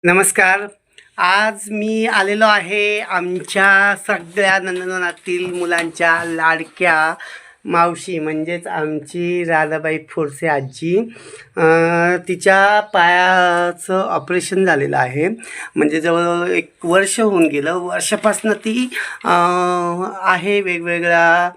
नमस्कार. आज मी आलेलो आहे आमच्या सगळ्या नंदनवनातील मुलांच्या लाडक्या मावशी म्हणजेच आमची राधाबाई फोडसे आजी. तिच्या पायाचं ऑपरेशन झालेलं आहे. म्हणजे जवळजवळ 1 वर्ष होऊन गेलं. वर्षापासून ती आहे वेगवेगळ्या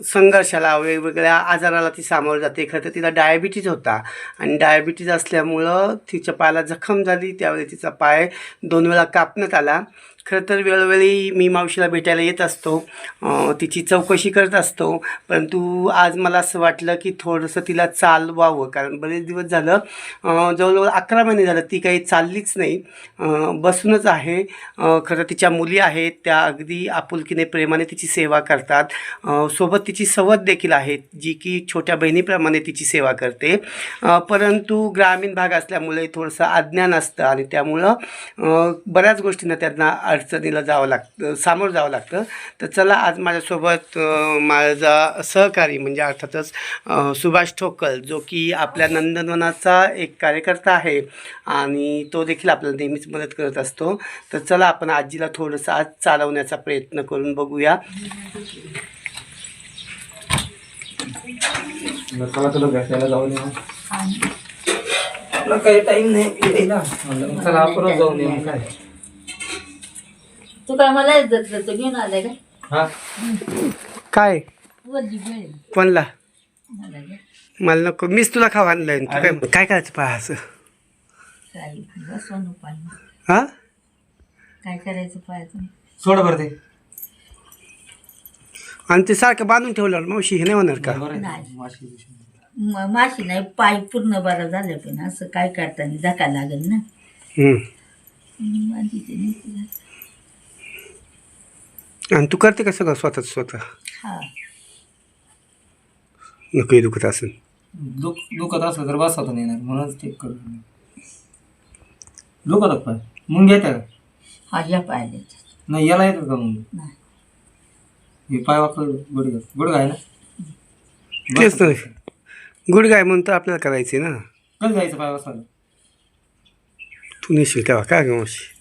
संघर्षाला, वेगवेगळ्या आजाराला ती सामोरं जाते. खरं तर तिला डायबिटीज होता आणि डायबिटीज असल्यामुळं तिच्या पायाला जखम झाली. त्यावेळी तिचा पाय 2 वेळा कापण्यात आला. खरं तर वेळोवेळी मी मावशीला भेटायला येत असतो, तिची चौकशी करत असतो. परंतु आज मला असं वाटलं की थोडंसं तिला चालवावं, कारण बरेच दिवस झालं, जवळजवळ 11 महिने झालं ती काही चाललीच नाही, बसूनच आहे. खरं तिच्या मुली आहेत, त्या अगदी आपुलकीने प्रेमाने तिची सेवा करतात. सोबत तिची सवत देखील आहे, जी की छोट्या बहिणीप्रमाणे तिची सेवा करते. परंतु ग्रामीण भाग असल्यामुळे थोडंसं अज्ञान असतं आणि त्यामुळं बऱ्याच गोष्टींना त्यांना अडचणीला जावं लागतं, सामोरं जावं लागतं. तर चला, आज माझ्यासोबत माझा सहकारी म्हणजे अर्थातच सुभाष ठोकल, जो की आपल्या नंदनवनाचा एक कार्यकर्ता आहे आणि तो देखील आपल्याला नेहमीच मदत करत असतो. तर चला, आपण आजीला थोडंसं आज चालवण्याचा प्रयत्न करून बघूया. तुला भेटायला जाऊन आपला काही टाइम नाही ना, चला आपण जाऊन येऊ. काय तू काय मला तो घेऊन आलाय का? हा काय वरची भेळ कोणला? मला घे. मला नको, मीच तुला खावा आणलंय. तू काय करायचं पाहायचं? काय बसवून पाहिजे. हां, काय करायचं पाहायचं. सोड बरं ते. आणि ते सारखं बांधून ठेवलं मावशी, हे नाही होणार का? माशी नाही, पाय पूर्ण बरा झालं, पण असं काय करताना धक्का लागेल ना. माझी ते नाही केलं. आणि तू करते का सगळं स्वतः? हा, नको दुखत असेल. दुखत असलं तर बसवता नाही येणार, म्हणूनच चेक करून दुखत पाय मुंग येते का? हा, या पाहिजे नाही, याला येतात का मुंग? नाही. हे पाय वाकड गुडघा आहे ना? तेच नाही, गुडघाय म्हणून तर आपल्याला करायचे ना. कधी जायचं पाय वाचला? तू नेशील तेव्हा काय ग मावशी?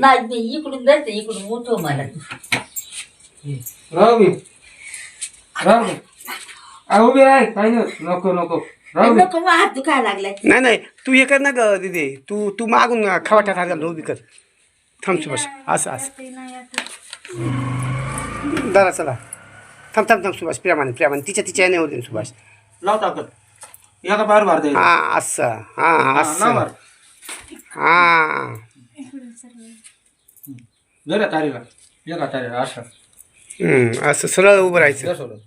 नाही, मी इकडून जायचं, इकडून उठव मला. उभी आहे, काही नाही, नको नको. नको, मग हात दुखायला लागलाय. नाही, तू हे कर ना ग दिदी, तू मागून खवाट्यात हात घाल, उभी कर. थांब सुभाष, असं दादा, चला थांब सुभाष, प्रेमाने तिच्या नाही होते सुभाष. लाव ताकद, या का पार मारते. हां, असं हां. जरा तारीला या का तारीला असं असं सरळ उभं राहायचं. सोडून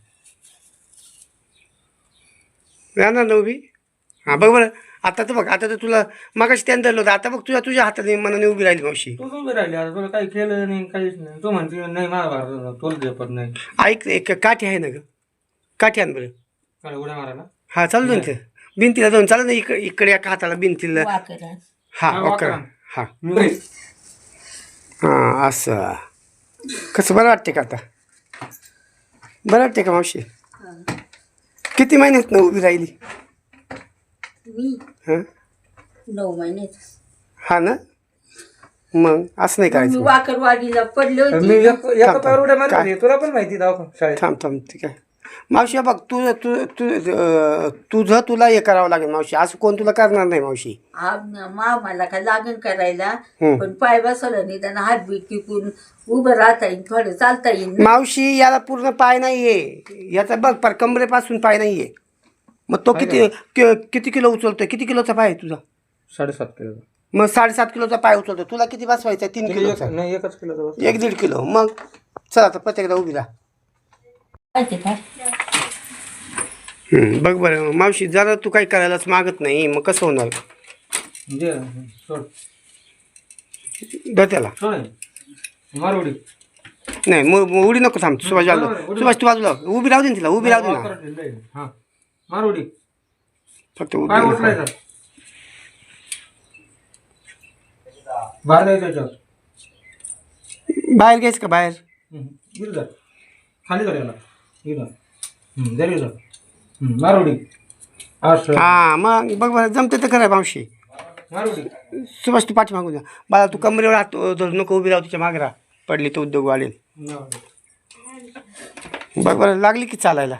राहणार ना उभी? हां, बघ बरं. आता तर तुला मागाशी त्यानं धरलं होतं, आता बघ तुझ्या हाताने मनाने उभी राहिली मावशी. तू उभी राहिली, आता तुला काही केलं नाही, काहीच नाही. तू म्हणते नाही, मला तोल झेपत नाही. ऐक, एक काठी आहे ना ग, काठी आण बरं. काय उड्या मारायला? हां, चालू ना, भिंतीला जाऊन चालू ना, इकडे एका हाताला भिंतीला. वाकर आहे. हां, वाकरा. हां हां, असं कसं बरं वाटते का आता? बरं वाटते का मावशी? किती महिन्यात ना उभी राहिली? मी हां 9 महिन्यात. हा ना, मग असं नाही मी करायचं. वाकरवाडीला पडले मी होते. एका पायावर उड्या मारली, तुला पण माहिती दाव शाळेत. थांब ठीक आहे मावशी. बघ तुझं तुला हे करावं लागेल मावशी, असं कोण तुला करणार नाही मावशी. मला का लागण करायला, पण पाय बसवलं नाही, त्यांना हात बीट टिकून उभं राहता येईल, थोडं चालता येईल. मावशी, याला पूर्ण पाय नाहीये, याचा बघ पर कमरेपासून पाय नाहीये. मग तो किती किलो उचलतोय? किती किलोचा पाय आहे तुझा? 7.5 किलो. मग 7.5 किलोचा पाय उचलतो. तुला किती बसवायचा? 3 किलोचा? नाही, 1 किलो. 1-1.5 किलो. मग चला, आता प्रत्येकदा उभी राहा. बघ बरं मावशी, जरा तू काही करायलाच मागत नाही, मग कसं होणार? सोड त्याला मार उडी. नाही, मग उडी नको. थांब सुभाष, सुभाष तू बाजूला उभी राहू दे ना, तिला उभी राहू दे ना. हा, मार उडी. फक्त काय उठलाय बाहेर जायचं, बाहेर घ्यायचं का? बाहेर गिर जा. खाली कर याला इथं जरी मारुडी असं हां मग बघ बरं जमते तर खरं मावशी. मारुडी सुभाष तू पाठी मागून जा बाळा, तू कमरेवर हात धरू नको, उभी राहू तिच्या मागे राहा, पडली तर उद्योग वाढेल. बघ बरं लागली की चालायला.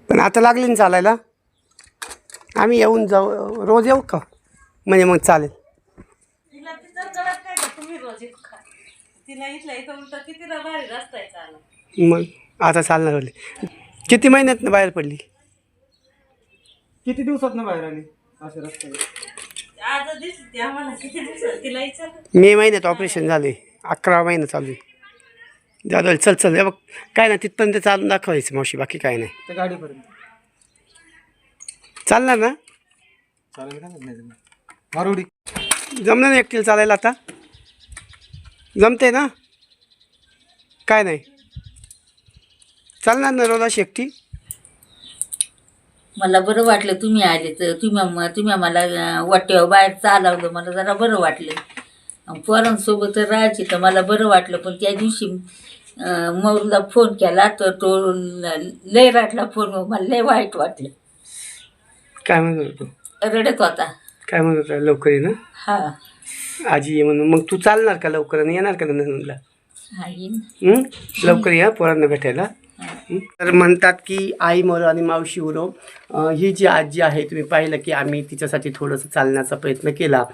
पण आता लागली ना चालायला, आम्ही येऊन जाऊ, रोज येऊ का म्हणजे मग चालेल. मग आता चालणार होते. किती महिन्यात बाहेर पडली? किती दिवसात ना बाहेर आली असे रस्ते? मे महिन्यात ऑपरेशन झाले, 11 महिने चालू आहे. जाऊ चल चल हे बघ काय ना तिथपर्यंत चालून दाखवायचं मावशी, बाकी काय नाही. त्या गाडीपर्यंत चालणार ना? चालेल का नाही? मारुडी जमलं ना एकटीला चालायला आता? जमते ना? काय नाही चालणार ना रोज अशी एकटी? मला बरं वाटलं तुम्ही आले तर. तुम्ही मला वाटेवर बाहेर चालवलं, मला जरा बरं वाटलं. पोरांसोबत राहायची तर मला बरं वाटलं. पण त्या दिवशी मौरला फोन केला तर तो लय राटला फोन, मला लय वाईट वाटलं. काय म्हणत होतो? रडत होता. काय म्हणत होता? लवकर ये ना हा आजी ये म्हणून. मग तू चालणार का लवकर आणि येणार का नंदनला? हा येईन. लवकर या पोरांना भेटायला. तर म्हणतात की आई मोरो आणि मावशी उरो, ही जी आजी आहे तुम्ही पाहिलं की आम्ही तिच्यासाठी थोडंसं चालण्याचा प्रयत्न केला.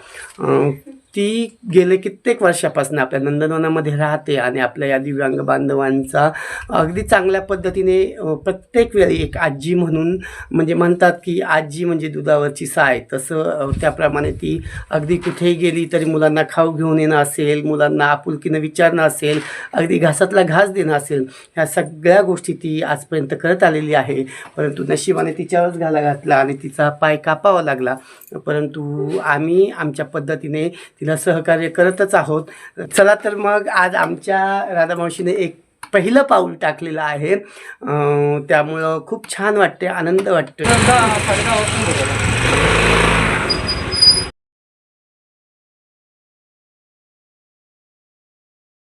ती गेले कित्येक वर्षापासून आपल्या नंदनवनामध्ये राहते आणि आपल्या या दिव्यांग बांधवांचा अगदी चांगल्या पद्धतीने प्रत्येक वेळी एक आजी म्हणून, म्हणजे म्हणतात की आजी म्हणजे दुधावरची साय, तसं त्याप्रमाणे ती अगदी कुठेही गेली तरी मुलांना खाऊ घेऊन येणं असेल, मुलांना आपुलकीनं विचारणं असेल, अगदी घासातला घास देणं असेल, ह्या सगळ्या गोष्टी ती आजपर्यंत करत आलेली आहे. परंतु नशिबाने तिच्यावरच घाला घातला आणि तिचा पाय कापावा लागला. परंतु आम्ही आमच्या पद्धतीने तिला सहकार्य करतच आहोत. चला तर मग आज आमच्या राधामावशीने एक पहिलं पाऊल टाकलेलं आहे, त्यामुळं खूप छान वाटते, आनंद वाटतो. 10-10:30 वाजता